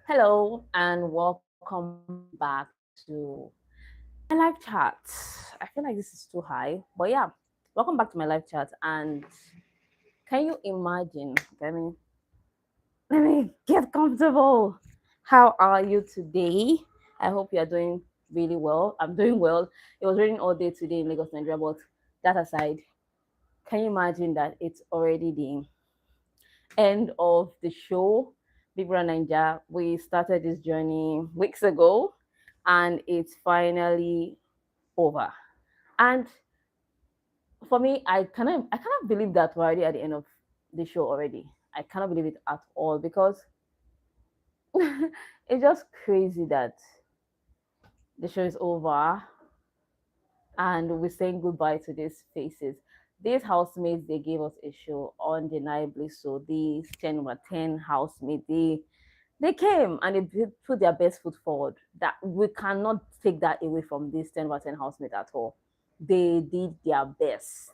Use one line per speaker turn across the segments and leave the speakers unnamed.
Hello and welcome back to my live chat. I feel like this is too high, but yeah, welcome back to my live chat. And can you imagine? Let me get comfortable. How are you today? I hope you are doing really well. I'm doing well. It was raining all day today in Lagos, Nigeria, but that aside, can you imagine that it's already the end of the show, BBNaija? We started this journey weeks ago, and it's finally over. And for me, I cannot believe that we're already at the end of the show already. I cannot believe it at all because it's just crazy that the show is over and we're saying goodbye to these faces. These housemates, they gave us a show, undeniably so. These 10 over 10 housemates, they came and they put their best foot forward. That we cannot take that away from these 10 over 10 housemates at all. They did their best.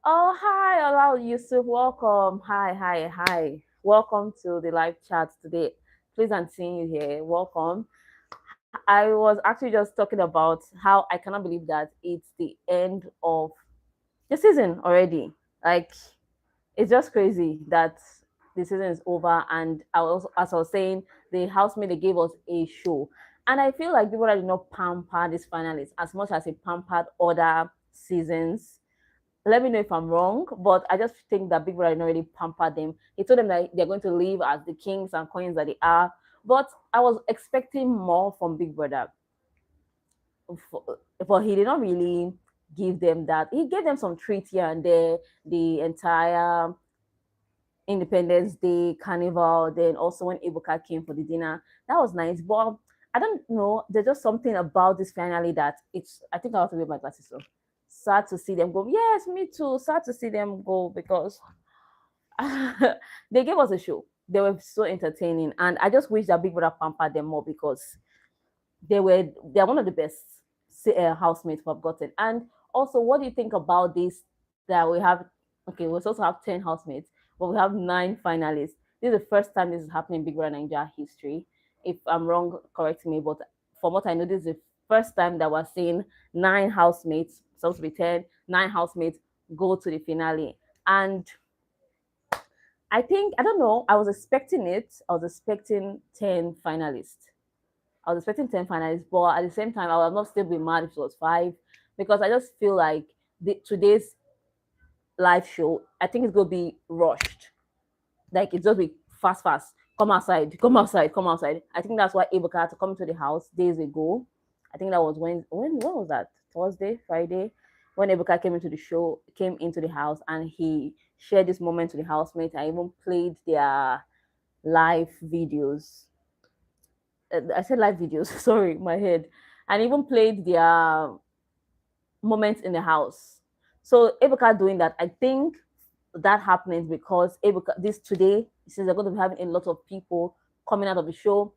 Oh, hi, Ola Yusuf. Welcome. Hi. Welcome to the live chat today. Please, I'm seeing you here. Welcome. I was actually just talking about how I cannot believe that it's the end of the season already. Like, it's just crazy that the season is over. And as I was saying, the housemate, they gave us a show. And I feel like people that did not pamper these finalists as much as they pampered other seasons. Let me know if I'm wrong, but I just think that Big Brother did not really pamper them. He told them that they're going to live as the kings and queens that they are. But I was expecting more from Big Brother, but he did not really give them that. He gave them some treats here and there, the entire Independence Day carnival. Then also when Ibuka came for the dinner, that was nice. But I don't know. There's just something about this finale that it's. I think I have to wear my glasses. So sad to see them go. Yes, me too. Sad to see them go because they gave us a show. They were so entertaining, and I just wish that Big Brother pampered them more because they're one of the best housemates we've gotten. And also, what do you think about this? That we have, okay, we're supposed to have 10 housemates, but we have 9 finalists. This is the first time this is happening in Big Brother Nigeria history. If I'm wrong, correct me. But from what I know, this is the first time that we're seeing 9 housemates, supposed to be 10, 9 housemates go to the finale. And I think, I don't know, I was expecting it. I was expecting 10 finalists. I was expecting 10 finalists, but at the same time, I would not still be mad if it was 5 because I just feel like today's live show, I think it's going to be rushed. Like it's just be fast. Come outside, come outside, come outside. I think that's why Ebuka had to come to the house days ago. I think that was when was that? Thursday, Friday, when Ebuka came into the house, and he shared this moment to the housemates. I even played their live videos. I said live videos, sorry, my head. And even played their moments in the house. So Ebuka doing that, I think that happening because Ebuka this today, since they're going to be having a lot of people coming out of the show,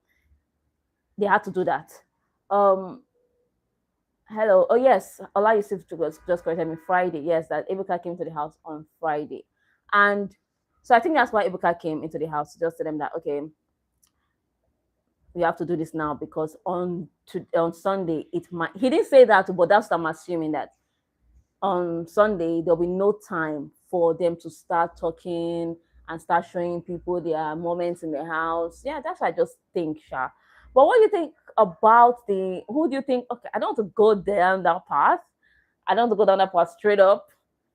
they had to do that. Um Hello. Oh yes, Ola Yusuf just corrected me. Friday. Yes, that Ebuka came to the house on Friday, and so I think that's why Ebuka came into the house to just tell them that okay, we have to do this now because on Sunday it might. He didn't say that, but that's what I'm assuming that on Sunday there'll be no time for them to start talking and start showing people their moments in the house. Yeah, that's what I just think, Sha. But what do you think about the? Who do you think? Okay, I don't want to go down that path. I don't want to go down that path straight up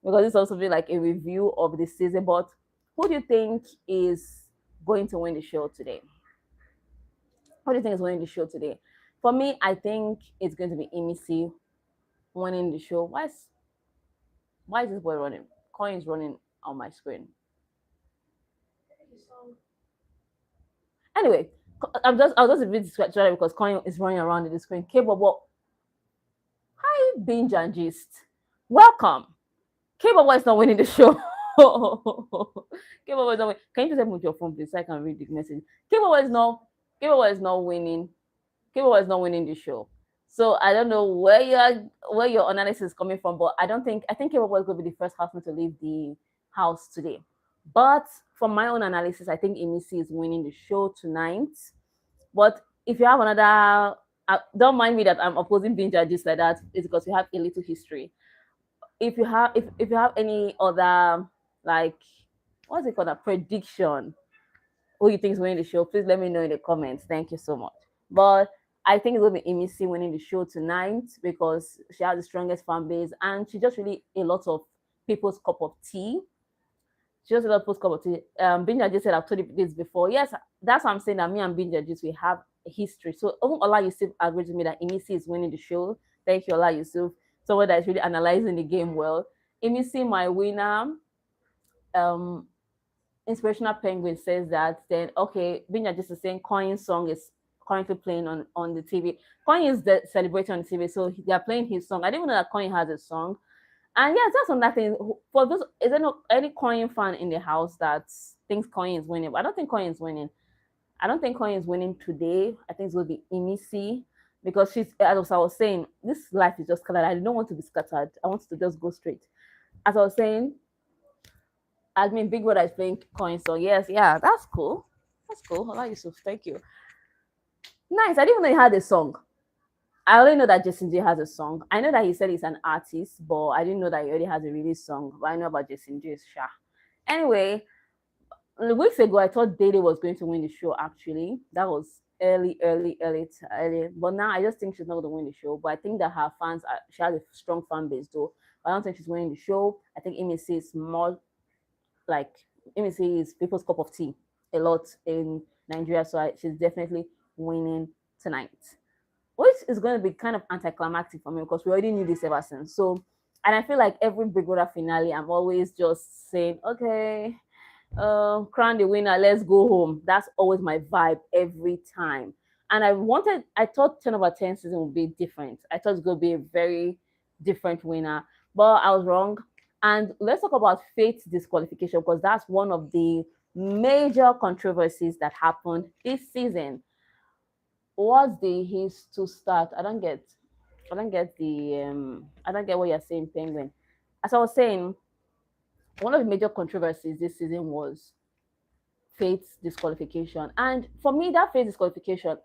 because it's also be like a review of the season. But who do you think is going to win the show today? What do you think is winning the show today? For me, I think it's going to be Emisi winning the show. Why is this boy running? Coins running on my screen. Anyway, I was just a bit distracted because Coin is running around in the screen. K-Bobo, hi binge and gist. Welcome. K-Bobo is not winning the show. K-Bobo is not winning. Can you just move your phone please so I can read the message? K-Bobo is not K-Bobo is not winning. K-Bobo is not winning the show. So I don't know where your analysis is coming from, but I think K-Bobo is going to be the first housemate to leave the house today. But from my own analysis, I think Emisi is winning the show tonight. But if you have another, don't mind me that I'm opposing being judges like that. It's because we have a little history. If you have any other, like, what's it called, a prediction, who you think is winning the show, please let me know in the comments. Thank you so much. But I think it's going to be Emisi winning the show tonight because she has the strongest fan base and she just really a lot of people's cup of tea. She just a lot of people's cup of tea. Binja just said I've told you this before. Yes, that's what I'm saying, that me and Binja just we have a history. So even Ola Yusuf agreed with me that Emisi is winning the show. Thank you, Ola Yusuf. Someone that is really analyzing the game well. Emisi, my winner. Um, Inspirational Penguin says that, then okay, Binya just is saying Coin's song is currently playing on the TV. Coin is celebrating on the TV, so they are playing his song. I didn't even know that Coin has a song. And yes, that's another thing. For those, is there no any Coin fan in the house that thinks Coin is winning? But I don't think Coin is winning. I don't think Coin is winning today. I think it's going to be Emisi because she's, as I was saying, this life is just scattered. I don't want to be scattered. I want to just go straight. As I was saying, I mean, Big Brother is playing Coin song. Yes, yeah, that's cool. That's cool. Hola Yusuf, thank you. Nice. I didn't even know he had a song. I only know that Jason J has a song. I know that he said he's an artist, but I didn't know that he already has a release song. But I know about Jason J. Sha. Anyway, weeks ago I thought Dede was going to win the show. Actually, that was early. But now I just think she's not going to win the show. But I think that her fans, she has a strong fan base though. But I don't think she's winning the show. I think Amy is more like, let me say, is people's cup of tea a lot in Nigeria. So she's definitely winning tonight, which is going to be kind of anticlimactic for me because we already knew this ever since. So, and I feel like every Big Brother finale, I'm always just saying, okay, crown the winner, let's go home. That's always my vibe every time. And I thought 10 over 10 season would be different. I thought it's going to be a very different winner, but I was wrong. And let's talk about Fate's disqualification because that's one of the major controversies that happened this season. What's the his to start? I don't get what you're saying, Penguin. As I was saying, one of the major controversies this season was Fate's disqualification. And for me, that Fate's disqualification,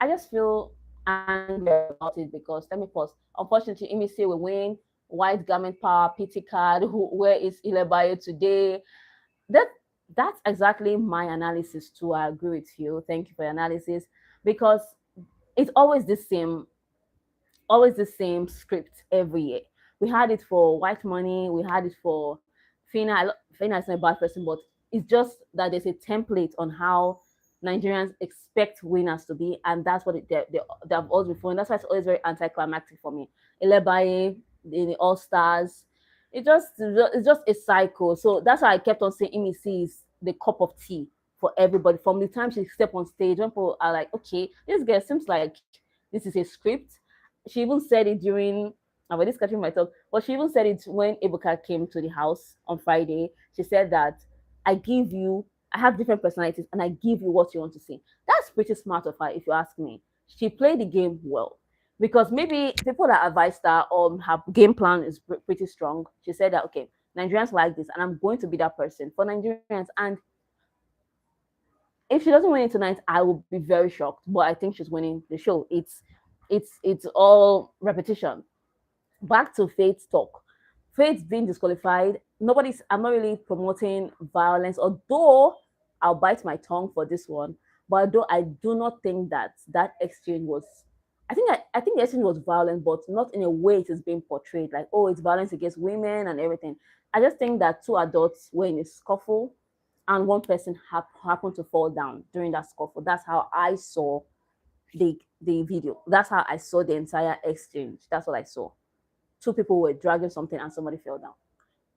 I just feel angry about it because, let me pause. Unfortunately, Imisi will win. White garment power, PT card. Where is Ilebayo today? That that's exactly my analysis too. I agree with you. Thank you for your analysis because it's always the same script every year. We had it for White Money. We had it for Fina. Fina is not a bad person, but it's just that there's a template on how Nigerians expect winners to be, and that's what they've always been following. That's why it's always very anticlimactic for me. Elebaye in the All Stars, it's just a cycle. So that's why I kept on saying Imisi is the cup of tea for everybody. From the time she stepped on stage, when people are like, okay, this girl seems like this is a script. She even said it during, I'm already sketching myself, but she even said it when Ebuka came to the house on Friday. She said that I have different personalities and I give you what you want to see. That's pretty smart of her, if you ask me. She played the game well because maybe people that advised her her game plan is pretty strong. She said that, okay, Nigerians like this and I'm going to be that person for Nigerians. And if she doesn't win it tonight, I will be very shocked. But I think she's winning the show. It's all repetition. Back to Faith's talk. Faith's being disqualified. I'm not really promoting violence, although I'll bite my tongue for this one. But though I do not think that exchange was, I think the exchange was violent, but not in a way it is being portrayed like, oh, it's violence against women and everything. I just think that two adults were in a scuffle and one person happened to fall down during that scuffle. That's how I saw the video. That's how I saw the entire exchange. That's what I saw. Two people were dragging something and somebody fell down.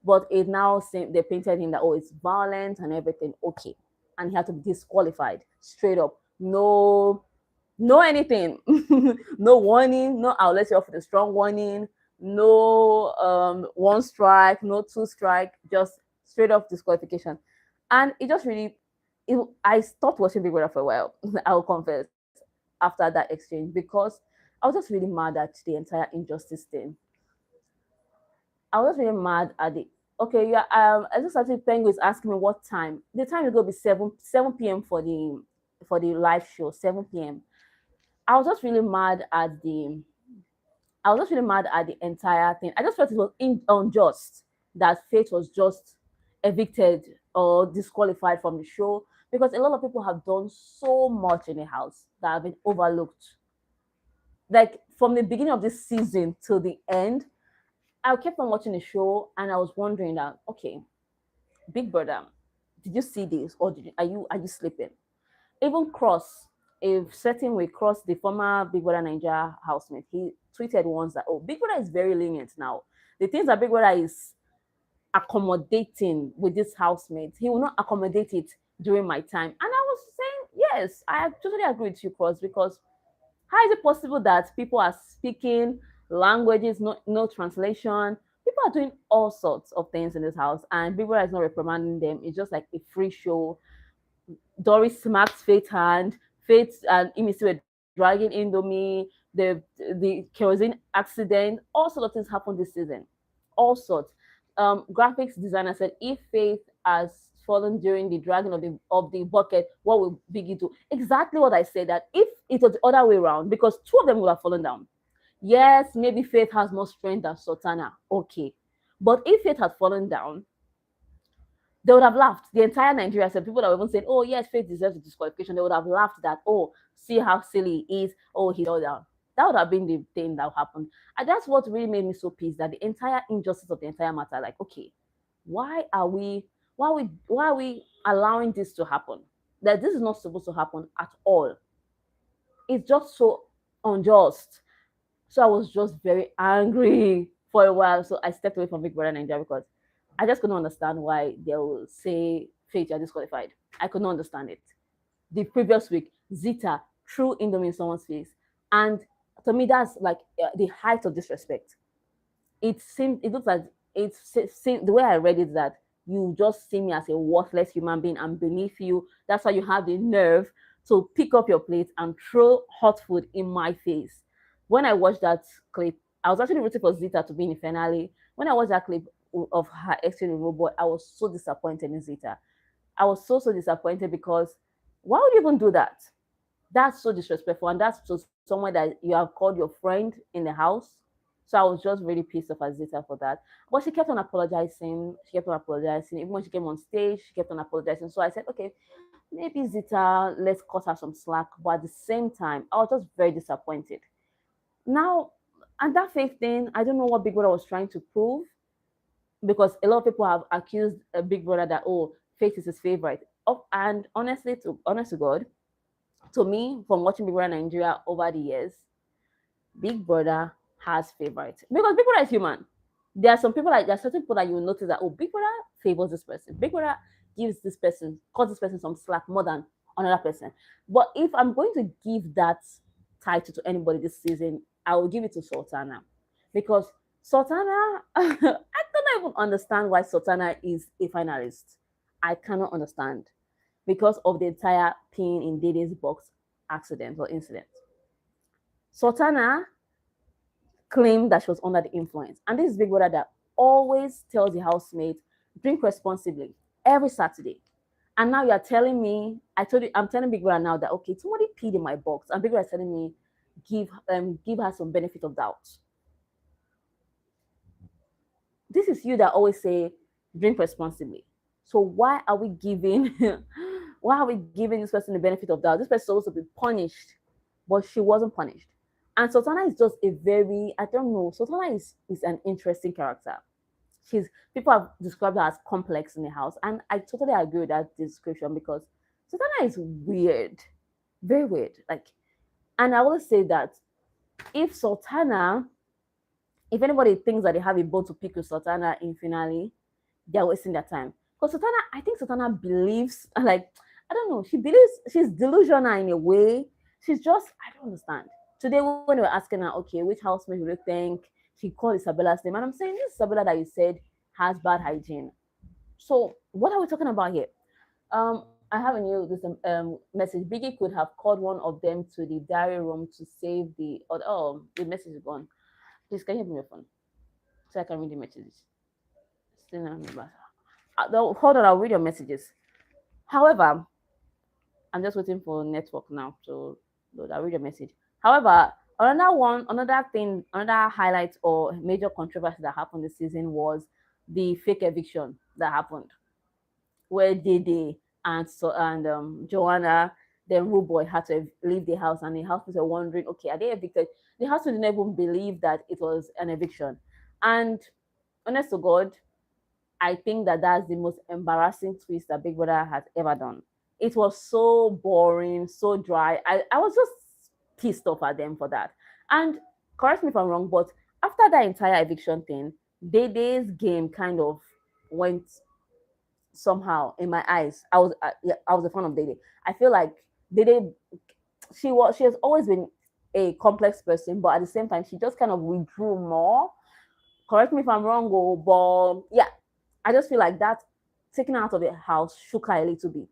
But it now seems they painted him that, oh, it's violent and everything. Okay. And he had to be disqualified straight up. No anything. No warning. No, I'll let you off with a strong warning. No one strike, no two strike, just straight up disqualification. And it just really I stopped watching Big Brother for a while. I'll confess after that exchange because I was just really mad at the entire injustice thing. I was just really mad at the Okay, yeah. I just started Pengu is asking me what time. The time is gonna be seven p.m. for the live show. 7 p.m. I was just really mad at the I was just really mad at the entire thing. I just felt it was unjust that Faith was just evicted or disqualified from the show because a lot of people have done so much in the house that have been overlooked. Like from the beginning of this season till the end, I kept on watching the show and I was wondering that okay, Big Brother, did you see this or are you sleeping? Even Cross, if certain way Cross, the former Big Brother Nigeria housemate, he tweeted once that oh, Big Brother is very lenient now. The things that Big Brother is accommodating with this housemate, he will not accommodate it during my time. And I was saying, yes, I totally agree with you, Cross, because how is it possible that people are speaking languages, no translation? People are doing all sorts of things in this house, and Big Brother is not reprimanding them. It's just like a free show. Doris smacks Faith's hand. Faith and Imisi were dragging Indomie. The kerosene accident. All sorts of things happened this season. All sorts. Graphics designer said if Faith has fallen during the dragging of the bucket, what will Biggie do? Exactly what I said. That if it was the other way around, because two of them would have fallen down. Yes, maybe Faith has more strength than Sultana. Okay, but if Faith had fallen down, they would have laughed. The entire Nigeria said people that were even saying, "Oh yes, Faith deserves a disqualification." They would have laughed that, "Oh, see how silly he is. Oh, he fell down." That would have been the thing that happened, and that's what really made me so pissed. That the entire injustice of the entire matter, like, okay, why are we allowing this to happen? That this is not supposed to happen at all. It's just so unjust. So I was just very angry for a while. So I stepped away from Big Brother Nigeria because I just couldn't understand why they will say Faith are disqualified. I could not understand it. The previous week, Zita threw Indomie in someone's face. And to me, that's like the height of disrespect. It looks like the way I read it that you just see me as a worthless human being. I'm beneath you. That's why you have the nerve to pick up your plate and throw hot food in my face. When I watched that clip, I was actually rooting for Zita to be in the finale. When I watched that clip of her exchange with Robot, I was so disappointed in Zita. I was so disappointed because why would you even do that? That's so disrespectful, and that's to someone that you have called your friend in the house. So I was just really pissed off at Zita for that. But she kept on apologizing. She kept on apologizing. Even when she came on stage, she kept on apologizing. So I said, okay, maybe Zita, let's cut her some slack. But at the same time, I was just very disappointed. Now, and that faith thing, I don't know what Big Brother was trying to prove because a lot of people have accused Big Brother that oh, Faith is his favorite. Oh, and honestly, to honest to God, to me, from watching Big Brother Nigeria over the years, Big Brother has favorites because Big Brother is human. There are certain people that you will notice that oh, Big Brother favors this person. Big Brother cuts this person some slack more than another person. But if I'm going to give that title to anybody this season, I will give it to Sultana because Sultana, I cannot even understand why Sultana is a finalist. I cannot understand because of the entire pin in Dede's box accident or incident. Sultana claimed that she was under the influence. And this is Big Brother that always tells the housemate, drink responsibly every Saturday. And now you're telling me, I'm telling Big Brother now that okay, somebody peed in my box, and Big Brother is telling me give her some benefit of doubt. This is you that always say drink responsibly. So why are we giving this person the benefit of doubt? This person is supposed to be punished, but she wasn't punished. And Sultana is just a very, I don't know, Sultana is an interesting character. She's People have described her as complex in the house, and I totally agree with that description because Sultana is weird, very weird. Like, and I will say that if Sultana, if anybody thinks that they have a bone to pick with Sultana in finale, they're wasting their time. Because Sultana, I think Sultana believes, like, I don't know, she believes she's delusional in a way. She's just, I don't understand. Today, when we were asking her, okay, which housemate would you think? She called Isabella's name. And I'm saying, this Isabella that you said has bad hygiene. So, what are we talking about here? I have a new message. Biggie could have called one of them to the diary room to save the message is gone. Please, can you have me your phone so I can read the messages? Hold on, I'll read your messages. However, I'm just waiting for network now to load. I'll read your message. However, another thing, another highlight or major controversy that happened this season was the fake eviction that happened, where Dede and Joanna, then Rude Boy had to leave the house, and the housemates were wondering, okay, are they evicted? The housemate didn't even believe that it was an eviction, and honest to God, I think that that's the most embarrassing twist that Big Brother has ever done. It was so boring, so dry. I was just pissed off at them for that. And correct me if I'm wrong, but after that entire eviction thing, Dede's game kind of went somehow in my eyes. Yeah, I was a fan of Dede. I feel like Dede, she has always been a complex person, but at the same time, she just kind of withdrew more. Correct me if I'm wrong, oh, but yeah, I just feel like that taking her out of the house shook her a little bit.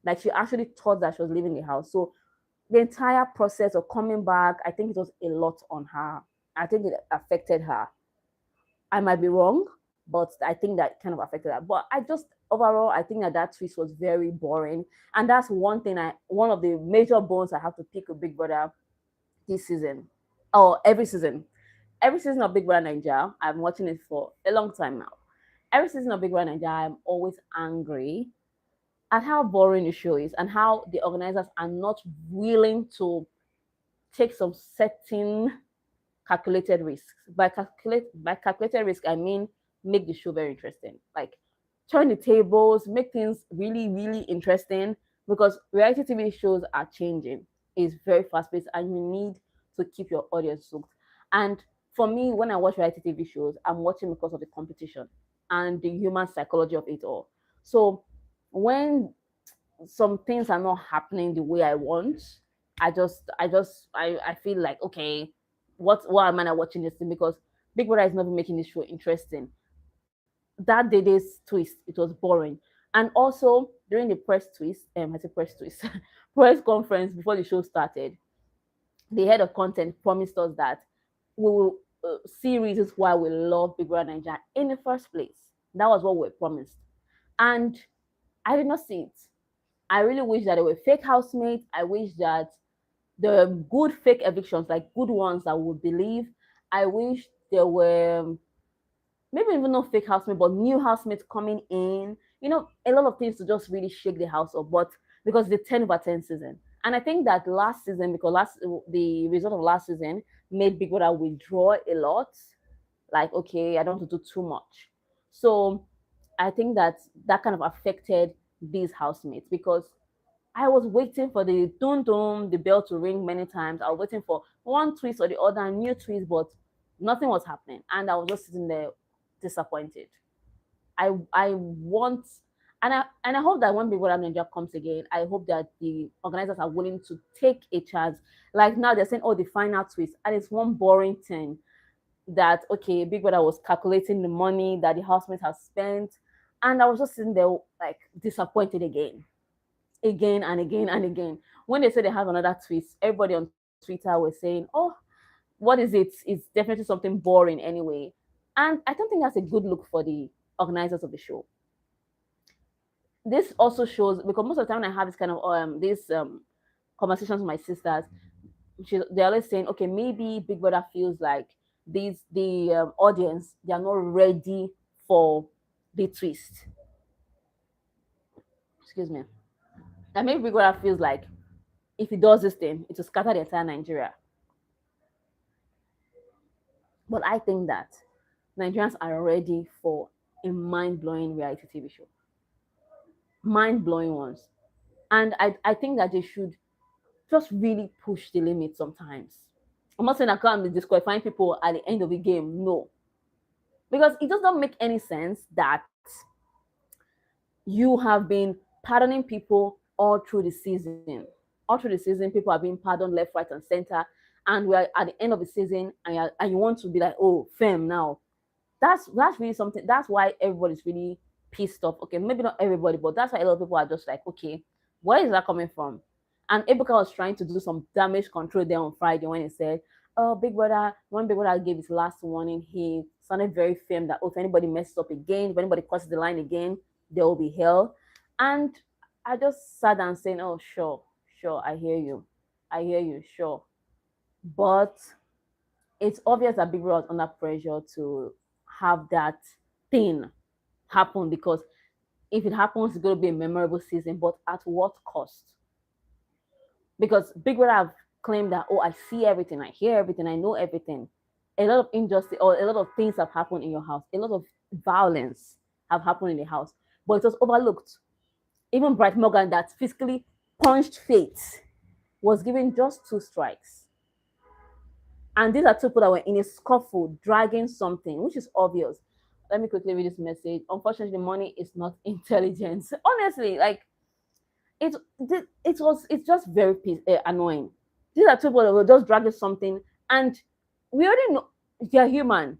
Like she actually thought that she was leaving the house. So the entire process of coming back, I think it was a lot on her. I think it affected her. I might be wrong, but I think that kind of affected her. But I just overall, I think that that twist was very boring, and that's one of the major bones I have to pick with Big Brother this season, or every season of Big Brother Nigeria. I'm watching it for a long time now. Every season of Big Brother Nigeria, I'm always angry at how boring the show is and how the organizers are not willing to take some certain calculated risks. By calculated risk, I mean make the show very interesting. Like turn the tables, make things really, really interesting because reality TV shows are changing. It's very fast paced and you need to keep your audience hooked. And for me, when I watch reality TV shows, I'm watching because of the competition and the human psychology of it all. So when some things are not happening the way I want, I feel like okay, why am I not watching this thing? Because Big Brother is not making this show interesting. That day's twist, it was boring. And also during the press twist, I said press twist, press conference before the show started, the head of content promised us that we will see reasons why we love Big Brother Nigeria in the first place. That was what we were promised, and I did not see it. I really wish that they were fake housemates. I wish that the good fake evictions, like good ones that would believe. I wish there were maybe even not fake housemates, but new housemates coming in. You know, a lot of things to just really shake the house up. But because the 10/10 season, and I think that last season, because the result of last season made Big Brother withdraw a lot. Like, okay, I don't want to do too much. So I think that that kind of affected these housemates because I was waiting for the dun dun, the bell to ring many times. I was waiting for one twist or the other, new twist, but nothing was happening. And I was just sitting there disappointed. I want and I hope that when Big Brother Nigeria comes again, I hope that the organizers are willing to take a chance. Like now they're saying, oh, the final twist, and it's one boring thing that okay, Big Brother was calculating the money that the housemates have spent, and I was just sitting there like disappointed again and again and again. When they said they have another twist, everybody on Twitter was saying, "Oh, what is it? It's definitely something boring anyway." And I don't think that's a good look for the organizers of the show. This also shows because most of the time when I have this kind of these conversations with my sisters, they're always saying, "Okay, maybe Big Brother feels like the audience they are not ready for the twist." Excuse me. And maybe Big Brother feels like if he does this thing, it will scatter the entire Nigeria. But I think that Nigerians are ready for a mind blowing reality TV show, mind blowing ones. And I think that they should just really push the limit sometimes. I'm not saying I can't be disqualifying people at the end of the game, no. Because it does not make any sense that you have been pardoning people all through the season. All through the season, people are being pardoned left, right, and center. And we're at the end of the season, and you want to be like, oh, fam, now that's really something. That's why everybody's really pissed off. Okay, maybe not everybody, but that's why a lot of people are just like, okay, where is that coming from? And Ebuka was trying to do some damage control there on Friday when he said, "Oh, Big Brother, when Big Brother gave his last warning, he sounded very firm that, oh, if anybody messes up again, if anybody crosses the line again, there will be hell. And I just sat down saying, oh, sure, sure, I hear you. I hear you, sure. But it's obvious that Big Brother was under pressure to have that thing happen, because if it happens, it's going to be a memorable season, but at what cost? Because Big Brother have claimed that, oh, I see everything, I hear everything, I know everything. A lot of injustice or a lot of things have happened in your house. A lot of violence have happened in the house, but it was overlooked. Even Bright Morgan, that physically punched Faith, was given just 2 strikes. And these are 2 people that were in a scuffle, dragging something, which is obvious. Let me quickly read this message. Unfortunately, money is not intelligence. Honestly, like it, it's just very annoying. These are 2 people that were just dragging something, and we already know they're human.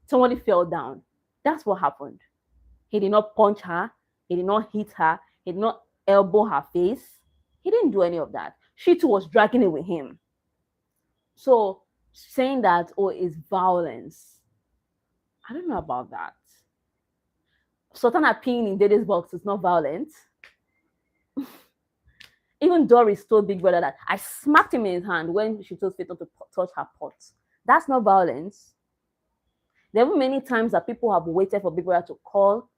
Somebody fell down. That's what happened. He did not punch her. He did not hit her. He did not elbow her face. He didn't do any of that. She too was dragging it with him. So saying that, oh, it's violence, I don't know about that. Sultana peeing in Dede's box is not violent. Even Doris told Big Brother that I smacked him in his hand when she told Faith not to touch her pot. That's not violence. There were many times that people have waited for Big Brother to call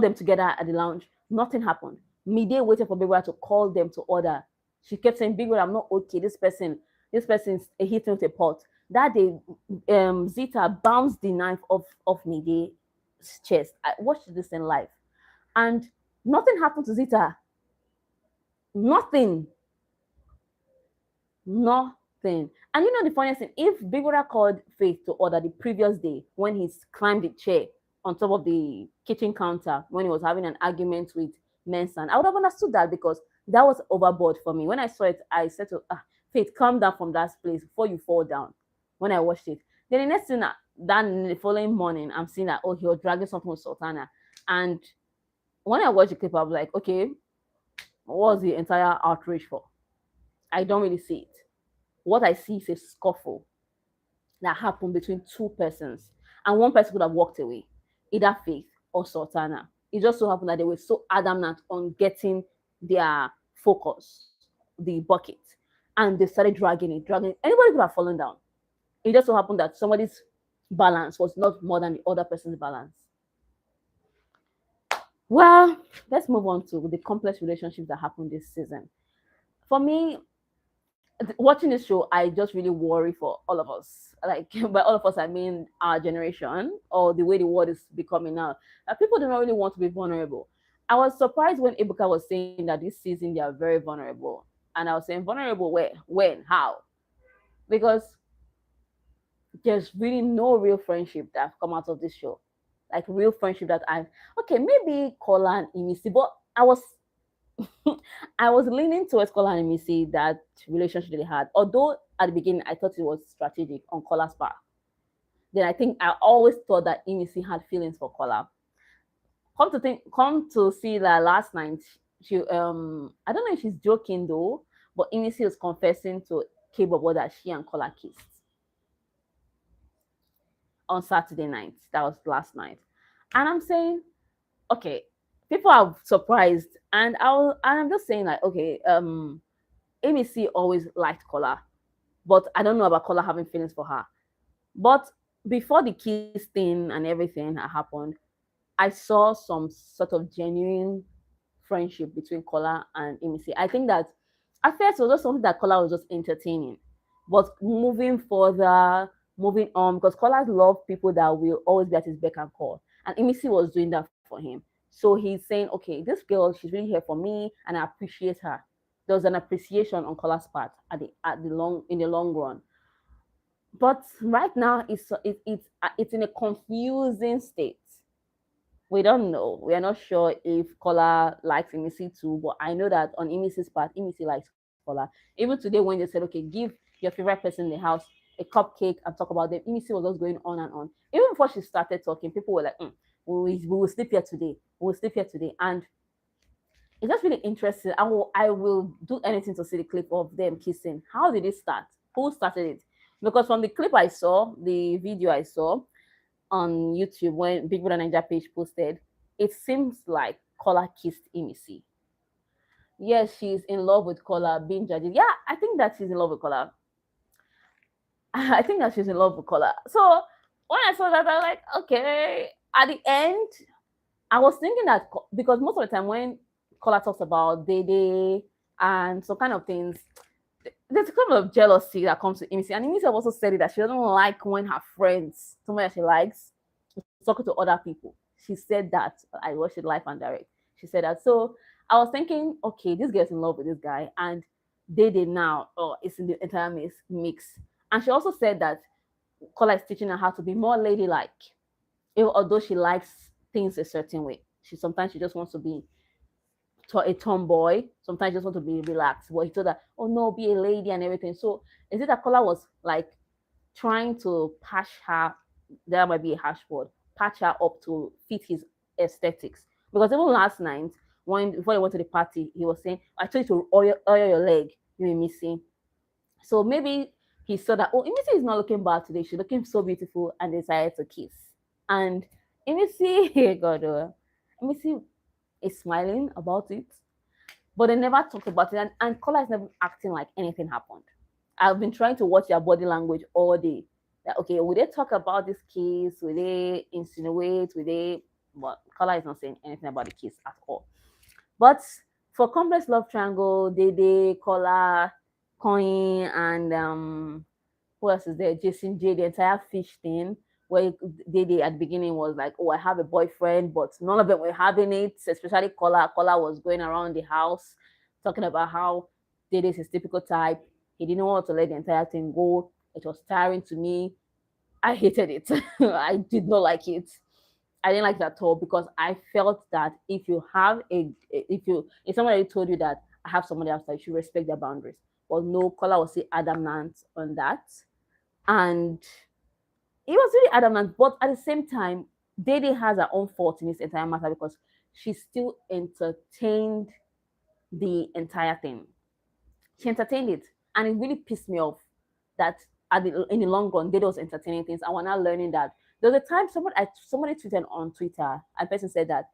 them together at the lounge. Nothing happened. Midday waited for Big Brother to call them to order. She kept saying, Big Brother, I'm not okay. This person's hitting with a pot. That day, Zita bounced the knife off Miday's chest. I watched this in live, and nothing happened to Zita. Nothing. Nothing. And you know the funniest thing, if Big Brother called Faith to order the previous day when he climbed the chair on top of the kitchen counter when he was having an argument with Mensan, I would have understood that, because that was overboard for me. When I saw it, I said to Faith, calm down from that place before you fall down. When I watched it, then the next thing that the following morning, I'm seeing that, oh, he was dragging something with Sultana. And when I watched the clip, I was like, okay, what was the entire outrage for? I don't really see it. What I see is a scuffle that happened between 2 persons, and one person could have walked away, either Faith or Sultana. It just so happened that they were so adamant on getting their focus, the bucket, and they started dragging it. Anybody could have fallen down. It just so happened that somebody's balance was not more than the other person's balance. Well, let's move on to the complex relationships that happened this season. For me, watching this show, I just really worry for all of us. Like, by all of us, I mean our generation, or the way the world is becoming now. People do not really want to be vulnerable. I was surprised when Ibuka was saying that this season they are very vulnerable. And I was saying, vulnerable where? When? How? Because there's really no real friendship that have come out of this show. Like, real friendship that okay, maybe Kola and Imisi, but I was I was leaning towards Kola and Missy, that relationship they had. Although at the beginning I thought it was strategic on Kola's part. Then I think I always thought that Missy had feelings for Kola. Come to see that last night, she I don't know if she's joking though, but Missy was confessing to K-Bobo that she and Kola kissed on Saturday night. That was last night. And I'm saying, okay, people are surprised, and I'm just saying, like, okay, Amy C always liked Kola, but I don't know about Kola having feelings for her. But before the kiss thing and everything that happened, I saw some sort of genuine friendship between Kola and Amy C. I think that at first it was just something that Kola was just entertaining, but moving further, moving on, because Kola loves people that will always be at his beck and call, and Amy C was doing that for him. So he's saying, okay, this girl, she's really here for me, and I appreciate her. There was an appreciation on Kola's part in the long run. But right now, it's in a confusing state. We don't know. We are not sure if Kola likes Imisi too, but I know that on Imisi's part, Imisi likes Kola. Even today, when they said, okay, give your favorite person in the house a cupcake and talk about them, Imisi was just going on and on. Even before she started talking, people were like, we will sleep here today. We will sleep here today. And it's just really interesting. I will do anything to see the clip of them kissing. How did it start? Who started it? Because from the clip I saw, the video I saw on YouTube when BBNaija page posted, it seems like Kola kissed Imisi. Yes, she's in love with Kola, being judged. Yeah, I think that she's in love with Kola. I think that she's in love with Kola. So when I saw that, I was like, okay. At the end, I was thinking that because most of the time when Kola talks about Dede and some kind of things, there's a kind of jealousy that comes to Imisi. And Imisi also said it that she doesn't like when her friends, someone that she likes, is talking to other people. She said that. I watched it live and direct. She said that. So I was thinking, okay, this girl's in love with this guy, and Dede now, it's in the entire mix. And she also said that Kola is teaching her how to be more ladylike, although she likes things a certain way. She just wants to be a tomboy. Sometimes just want to be relaxed. But he told her, "Oh no, be a lady and everything." So is it that Kola was like trying to patch her? That might be a harsh word. Patch her up to fit his aesthetics. Because even last night, when before they went to the party, he was saying, "I told you to oil your leg. You ain't missing." So maybe he saw that, oh, Imisi is not looking bad today. She's looking so beautiful and decided to kiss. And Imisi, God, Imisi is smiling about it, but they never talked about it. And Kola is never acting like anything happened. I've been trying to watch their body language all day. That, okay, will they talk about this kiss? Will they insinuate? Will they? But Kola is not saying anything about the kiss at all. But for complex love triangle, Dede, Kola, Coin, and who else is there? Jason J, the entire fish thing, where Dede at the beginning was like, "Oh, I have a boyfriend," but none of them were having it. Especially Kola. Kola was going around the house talking about how Dede is his typical type. He didn't want to let the entire thing go. It was tiring to me. I hated it. I did not like it. I didn't like that at all because I felt that if somebody told you that I have somebody else, that you should respect their boundaries. But no, Kola was still adamant on that, and he was really adamant. But at the same time, Dede has her own fault in this entire matter because she still entertained the entire thing. She entertained it, and it really pissed me off that in the long run, Dede was entertaining things, and we're not learning that. There was a time somebody tweeted on Twitter, and person said that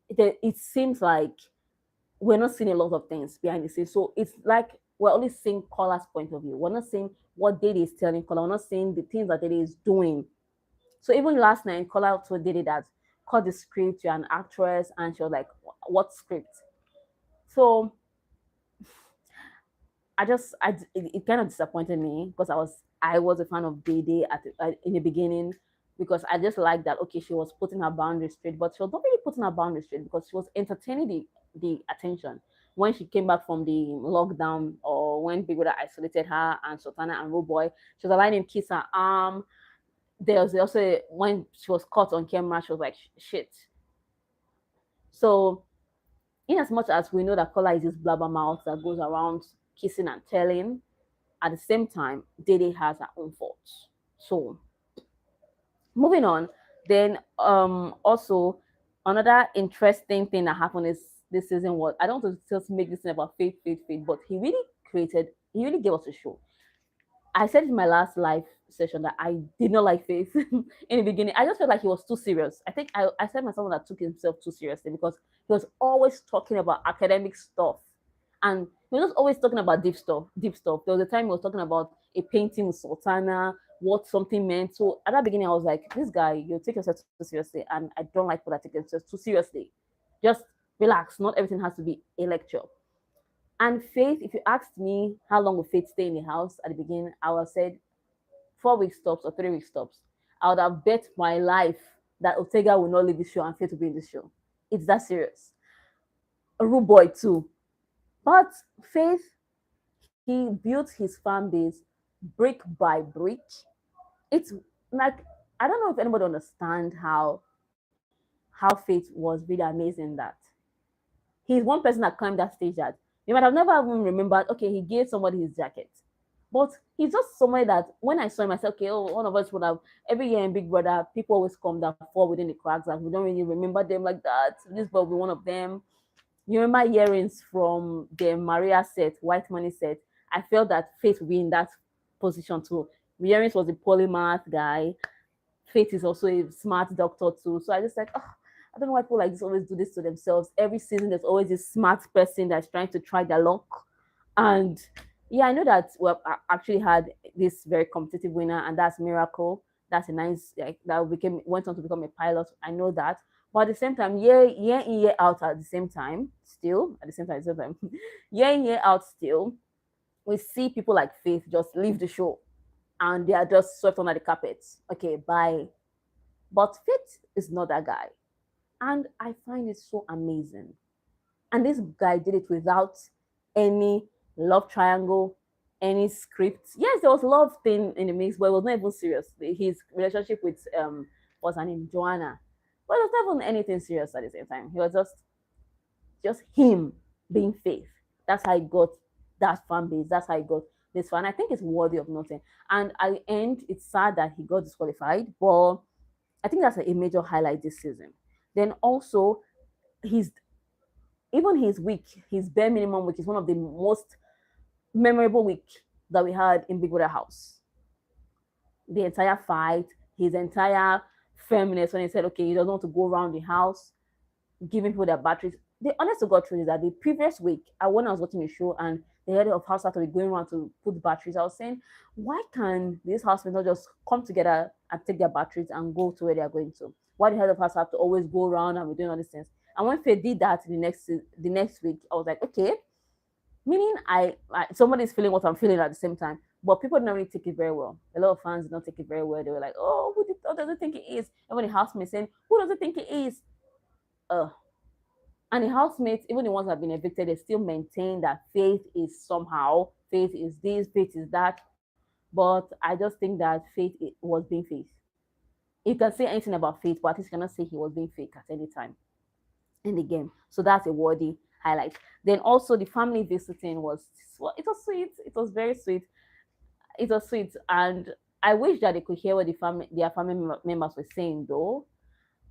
it seems like we're not seeing a lot of things behind the scenes. So it's like we're only seeing Kola's point of view. We're not seeing what Dede is telling Kola. We're not seeing the things that Dede is doing. So even last night, Kola told Dede that, cut the script, you're an actress, and she was like, what script? So it kind of disappointed me because I was a fan of Dede in the beginning because I just liked that, okay, she was putting her boundaries straight, but she was not really putting her boundaries straight because she was entertaining the attention when she came back from the lockdown, or when Big Brother isolated her and Sultana and Rude Boy. She was allowing him kiss her arm. There was also when she was caught on camera, she was like, shit. So in as much as we know that Kola is this blabbermouth that goes around kissing and telling, at the same time, Dede has her own faults. So moving on, then also another interesting thing that happened is this season was, I don't want to just make this thing about faith, but he really gave us a show. I said in my last live session that I did not like Faith in the beginning. I just felt like he was too serious. I think I said myself that took himself too seriously because he was always talking about academic stuff. And he was just always talking about deep stuff, deep stuff. There was a time he was talking about a painting with Sultana, what something meant. So at that beginning, I was like, this guy, you take yourself too seriously. And I don't like people that take themselves too seriously. Just relax. Not everything has to be a lecture. And Faith, if you asked me how long will Faith stay in the house at the beginning, I would have said 4 week stops or 3 week stops. I would have bet my life that Ortega will not leave the show and Faith will be in the show. It's that serious. A rude boy too. But Faith, he built his fan base brick by brick. It's like, I don't know if anybody understand how Faith was really amazing that he's one person that climbed that stage that you might have never even remembered. Okay, he gave somebody his jacket, but he's just somebody that when I saw him, I said, okay, oh, one of us would have every year in Big Brother, people always come that fall within the cracks, and we don't really remember them like that. This will be one of them. You remember earrings from the Maria set, White Money set. I felt that Faith would be in that position too. Miriam's was a polymath guy. Faith is also a smart doctor too. So I just like, oh, I don't know why people like this always do this to themselves. Every season, there's always this smart person that's trying to try their luck. And yeah, I know that I actually had this very competitive winner, and that's Miracle. That's a nice like that became went on to become a pilot. I know that, but at the same time, year in year out, at the same time, still at the same time, year in year out, still we see people like Faith just leave the show and they are just swept under the carpet. Okay, bye. But Faith is not that guy, and I find it so amazing. And this guy did it without any love triangle, any script. Yes, there was love thing in the mix, but it was not even serious. His relationship with what's her name, Joanna, but it was not even anything serious at the same time. He was just him being Faith. That's how he got that fan base. That's how he got this fan. I think it's worthy of nothing. And at the end, it's sad that he got disqualified, but I think that's a major highlight this season. Then also, his even his week, his bare minimum week is one of the most memorable week that we had in Big Brother House. The entire fight, his entire firmness when he said, okay, he doesn't want to go around the house giving people their batteries. The honest to God truth is that the previous week, when I was watching the show and the head of house started going around to put batteries, I was saying, why can these housemates not just come together and take their batteries and go to where they are going to? Why the head of house have to always go around and be doing all these things? And when Faye did that the next week, I was like, okay, meaning somebody's feeling what I'm feeling at the same time. But people don't really take it very well. A lot of fans don't take it very well. They were like, oh, who does it think it is? And when the housemates saying, who does it think it is? And the housemates, even the ones that have been evicted, they still maintain that Faith is somehow, Faith is this, Faith is that. But I just think that Faith was being Faith. You can say anything about Faith, but at least you cannot say he was being fake at any time in the game. So that's a worthy highlight. Then also the family visiting was, well, it was sweet. It was very sweet. It was sweet, and I wish that they could hear what their family members were saying though.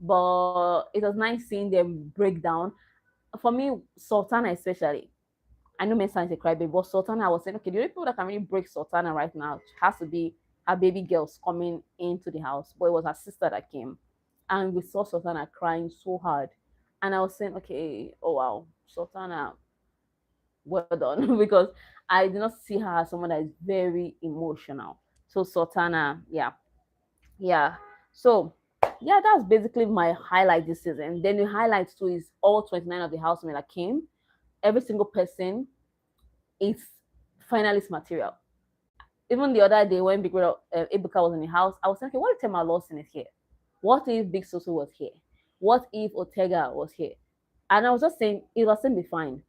But it was nice seeing them break down. For me, Sultana especially, I know Mensa is a crybaby, but Sultana, I was saying, okay, the only people that can really break Sultana right now has to be her baby girls coming into the house. But it was her sister that came. And we saw Sultana crying so hard. And I was saying, okay, oh wow, Sultana, well done. Because I did not see her as someone that is very emotional. So Sultana, yeah, yeah. So yeah, that's basically my highlight this season. Then the highlight too is all 29 of the housemen that came. Every single person is finalist material. Even the other day when Big Brother Ibuka was in the house, I was thinking, what if Tema Lawson is here? What if Big Soso was here? What if Ortega was here? And I was just saying, it was going to be fine.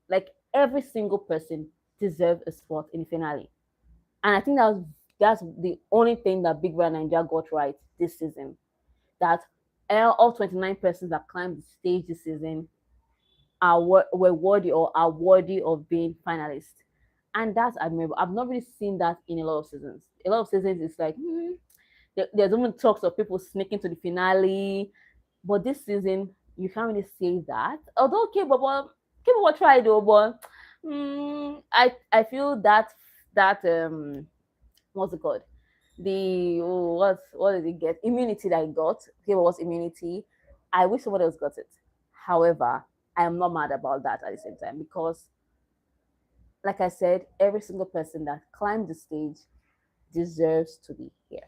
Like every single person deserved a spot in the finale. And I think that's the only thing that Big Brother Naija got right this season. That all 29 persons that climbed the stage this season were worthy or are worthy of being finalists. And that's admirable. I've not really seen that in a lot of seasons. A lot of seasons, it's like, there's even talks of people sneaking to the finale. But this season, you can't really say that. Although, okay, but people try though, but I feel that what's it called? What did he get? Immunity that he got. Okay, what was immunity? I wish somebody else got it. However, I am not mad about that at the same time because, like I said, every single person that climbed the stage deserves to be here.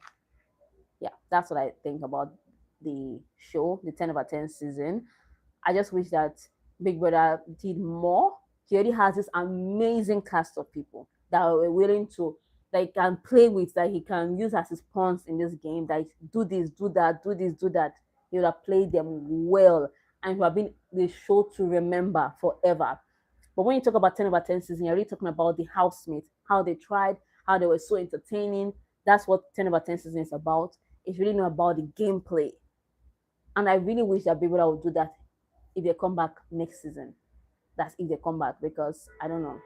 Yeah, that's what I think about the show, the 10 over 10 season. I just wish that Big Brother did more. He already has this amazing cast of people that are willing to, that he can play with, that he can use as his pawns in this game, that do this, do that, do this, do that. He would have played them well and he would have been the show to remember forever. But when you talk about 10 over 10 season, you're really talking about the housemates, how they tried, how they were so entertaining. That's what 10 over 10 season is about. It's really not about the gameplay. And I really wish that Big Brother would do that if they come back next season. That's if they come back, because I don't know.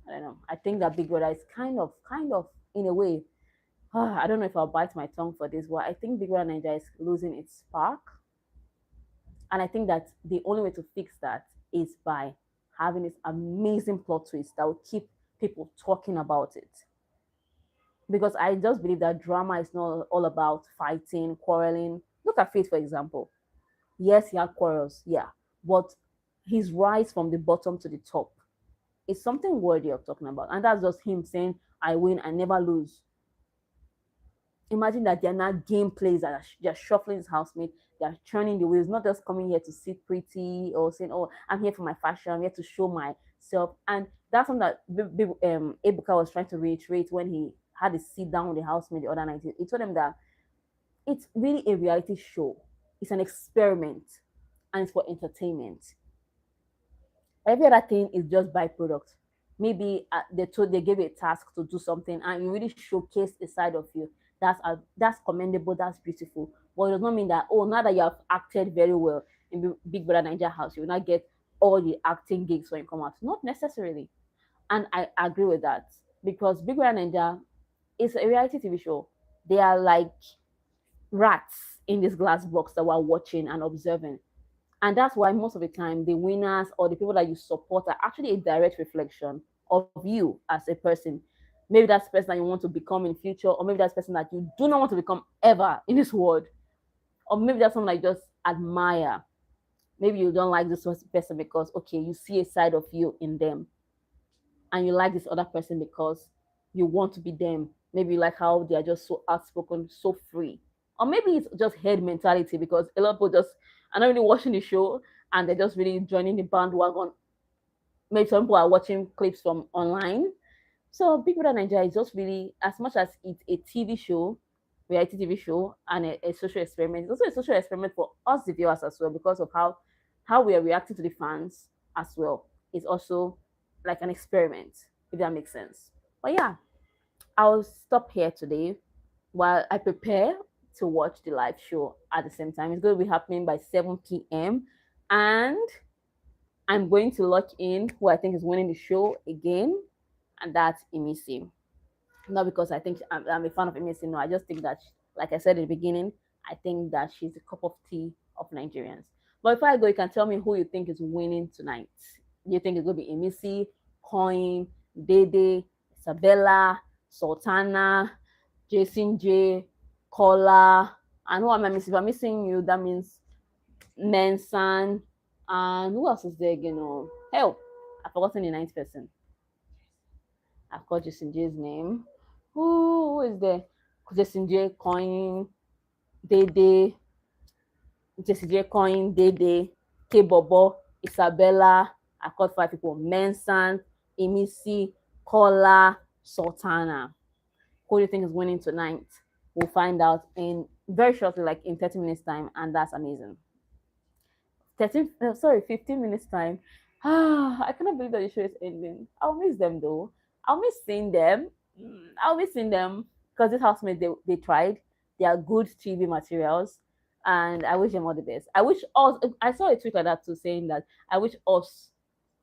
I don't know. I think that Big Brother is kind of, in a way, I don't know if I'll bite my tongue for this, but I think Big Brother Nigeria is losing its spark. And I think that the only way to fix that is by having this amazing plot twist that will keep people talking about it. because I just believe that drama is not all about fighting, quarreling. Look at Faith, for example. Yes, he had quarrels, yeah, but his rise from the bottom to the top is something worthy of talking about. And that's just him saying, I win, I never lose. Imagine that they're not game players that they're shuffling his housemate, they're turning the wheels, not just coming here to sit pretty or saying, "Oh, I'm here for my fashion, I'm here to show myself." And that's something that Ebuka was trying to reiterate when he had a sit down with the housemate the other night. He told them that it's really a reality show, it's an experiment, and it's for entertainment. Every other thing is just byproduct. Maybe they gave you a task to do something and you really showcase a side of you. That's commendable, that's beautiful, but it does not mean that, oh, now that you have acted very well in Big Brother Nigeria house, you will not get all the acting gigs when you come out. Not necessarily. And I agree with that, because Big Brother Nigeria is a reality TV show. They are like rats in this glass box that we're watching and observing. And that's why most of the time, the winners or the people that you support are actually a direct reflection of you as a person. Maybe that's the person that you want to become in future, or maybe that's the person that you do not want to become ever in this world. Or maybe that's someone that you just admire. Maybe you don't like this person because, okay, you see a side of you in them, and you like this other person because you want to be them. Maybe you like how they are just so outspoken, so free. Or maybe it's just head mentality, because a lot of people just are not really watching the show and they're just really joining the bandwagon. Maybe some people are watching clips from online. So Big Brother Nigeria is just really, as much as it's a TV show, reality TV show, and a social experiment, it's also a social experiment for us, the viewers, as well, because of how we are reacting to the fans as well. It's also like an experiment, if that makes sense. But yeah, I'll stop here today while I prepare to watch the live show at the same time. It's going to be happening by 7 p.m. And I'm going to lock in who I think is winning the show again, and that's Emisi. Not because I think I'm a fan of Emisi, no, I just think that, like I said in the beginning, I think that she's a cup of tea of Nigerians. But before I go, you can tell me who you think is winning tonight. Do you think it's going to be Emisi, Coin, Dede, Isabella, Sultana, Jason J, Kola, and who am I missing? If I'm missing you, that means Mensan, and who else is there again? Oh, hell, I've forgotten the ninth person. I've got Jason J's name. Who is there? Jason J, Coin, Dede, Jason J, Coin, Dede, K Bobo, Isabella. I've got five people: Mensan, Emisi, Kola, Sultana. Who do you think is winning tonight? We'll find out in very shortly, like in 30 minutes time, and that's amazing. 15 minutes time. I cannot believe that the show is ending. I'll miss them though. I'll miss seeing them. I'll miss seeing them, because this housemate, they tried. They are good TV materials, and I wish them all the best. I wish us. I saw a tweet like that too, saying that I wish us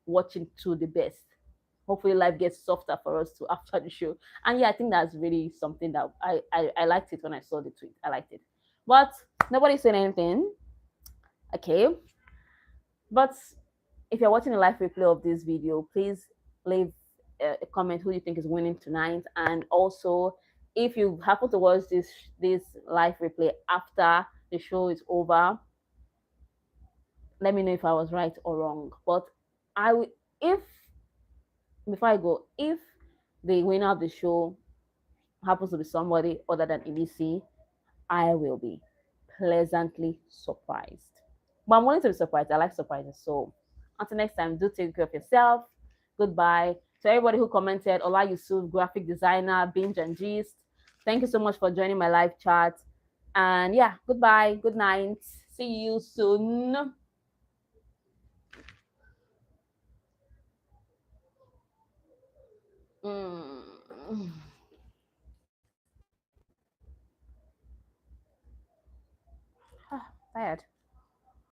watching to the best. Hopefully life gets softer for us too after the show. And yeah, I think that's really something that I liked it when I saw the tweet. I liked it. But nobody's saying anything. Okay. But if you're watching a live replay of this video, please leave a comment who you think is winning tonight. And also, if you happen to watch this live replay after the show is over, let me know if I was right or wrong. But I will, if before I go, if the winner of the show happens to be somebody other than EBC, I will be pleasantly surprised. But I'm willing to be surprised. I like surprises. So until next time, do take care of yourself. Goodbye. To everybody who commented, Ola Yusuf, graphic designer, Binge and Gist, thank you so much for joining my live chat. And yeah, goodbye. Good night. See you soon. Mm. Tired.